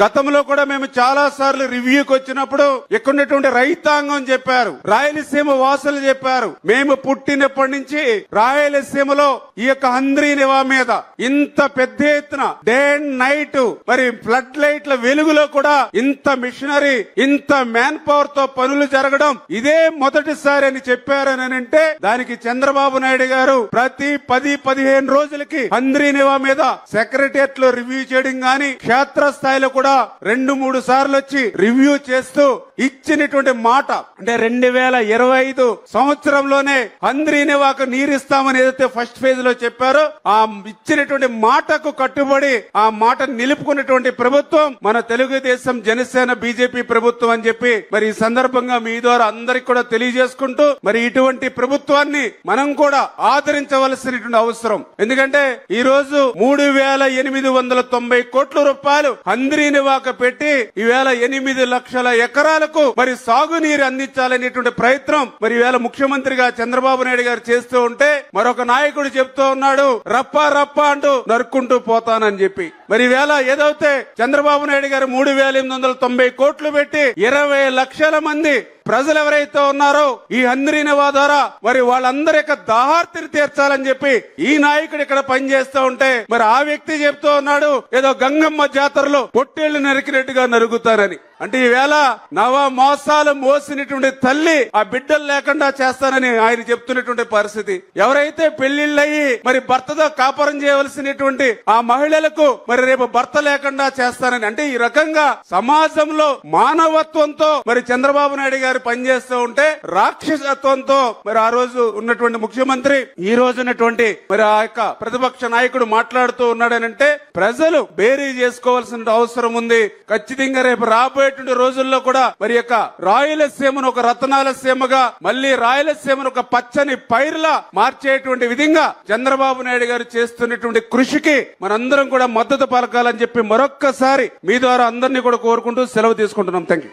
గతంలో కూడా మేము చాలా సార్లు రివ్యూకి వచ్చినప్పుడు ఇక్కడ ఉన్నటువంటి రైతాంగం చెప్పారు, రాయలసీమ వాసులు చెప్పారు, మేము పుట్టినప్పటి నుంచి రాయలసీమలో ఈ యొక్క హంద్రీనివా మీద ఇంత పెద్ద ఎత్తున డే అండ్ నైట్ మరి ఫ్లడ్ లైట్ల వెలుగులో కూడా ఇంత మిషనరీ ఇంత మ్యాన్ పవర్ తో పనులు జరగడం ఇదే మొదటిసారి అని చెప్పారని అంటే దానికి చంద్రబాబు నాయుడు గారు ప్రతి 10-15 రోజులకి హంద్రీనివా మీద సెక్రటరియట్ లో రివ్యూ చేయడం గాని క్షేత్రస్థాయిలో కూడా 2-3 సార్లు వచ్చి రివ్యూ చేస్తూ ఇచ్చినటువంటి మాట అంటే 2025 సంవత్సరంలోనే హంద్రీనివాకు నీరిస్తామని ఏదైతే ఫస్ట్ ఫేజ్ లో చెప్పారో ఆ ఇచ్చినటువంటి మాటకు కట్టుబడి ఆ మాట నిలుపుకున్నటువంటి ప్రభుత్వం మన తెలుగుదేశం జనసేన బీజేపీ ప్రభుత్వం అని చెప్పి మరి ఈ సందర్భంగా మీ ద్వారా అందరికి కూడా తెలియజేసుకుంటూ మరి ఇటువంటి ప్రభుత్వాన్ని మనం కూడా ఆదరించవలసినటువంటి అవసరం. ఎందుకంటే ఈ రోజు 3,890 కోట్ల రూపాయలు హంద్రీనివాకు పెట్టి ఈవేళ 8 లక్షల ఎకరాలకు మరి సాగునీరు అందించాలనేటువంటి ప్రయత్నం మరి ఈవేళ ముఖ్యమంత్రిగా చంద్రబాబు నాయుడు గారు చేస్తూ ఉంటే మరొక నాయకుడు చెప్తూ ఉన్నాడు రప్పా రప్పా అంటూ నరుక్కుంటూ పోతానని చెప్పి. మరి ఈవేళ ఏదైతే చంద్రబాబు నాయుడు గారు 3,890 కోట్లు పెట్టి 20 లక్షల మంది ప్రజలు ఎవరైతే ఉన్నారో ఈ హంద్రీనివా ద్వారా మరి వాళ్ళందరి యొక్క దాహార్తిని తీర్చాలని చెప్పి ఈ నాయకుడు ఇక్కడ పనిచేస్తూ ఉంటే మరి ఆ వ్యక్తి చెప్తూ ఉన్నాడు ఏదో గంగమ్మ జాతరలో పొట్టేళ్లు నరికినట్టుగా నరుగుతారని. అంటే ఈవేళ నవ మోసాలు మోసినటువంటి తల్లి ఆ బిడ్డలు లేకుండా చేస్తానని ఆయన చెప్తున్నటువంటి పరిస్థితి. ఎవరైతే పెళ్లిళ్ళయి మరి భర్తతో కాపురం చేయవలసినటువంటి ఆ మహిళలకు మరి రేపు భర్త లేకుండా చేస్తానని అంటే ఈ రకంగా సమాజంలో మానవత్వంతో మరి చంద్రబాబు నాయుడు గారు పనిచేస్తూ ఉంటే రాక్షసత్వంతో మరి ఆ రోజు ఉన్నటువంటి ముఖ్యమంత్రి ఈ రోజు ఉన్నటువంటి మరి ఆ యొక్క ప్రతిపక్ష నాయకుడు మాట్లాడుతూ ఉన్నాడనంటే ప్రజలు బేరీ చేసుకోవాల్సిన అవసరం ఉంది. ఖచ్చితంగా రేపు రాబోయేటువంటి రోజుల్లో కూడా మరి యొక్క రాయలసీమను ఒక రతనాల సీమగా మళ్ళీ రాయలసీమను ఒక పచ్చని పైరులా మార్చేటువంటి విధంగా చంద్రబాబు నాయుడు గారు చేస్తున్నటువంటి కృషికి మనందరం కూడా మద్దతు పలకాలని చెప్పి మరొక్కసారి మీ ద్వారా అందరినీ కూడా కోరుకుంటూ సెలవు తీసుకుంటున్నాం. థాంక్యూ.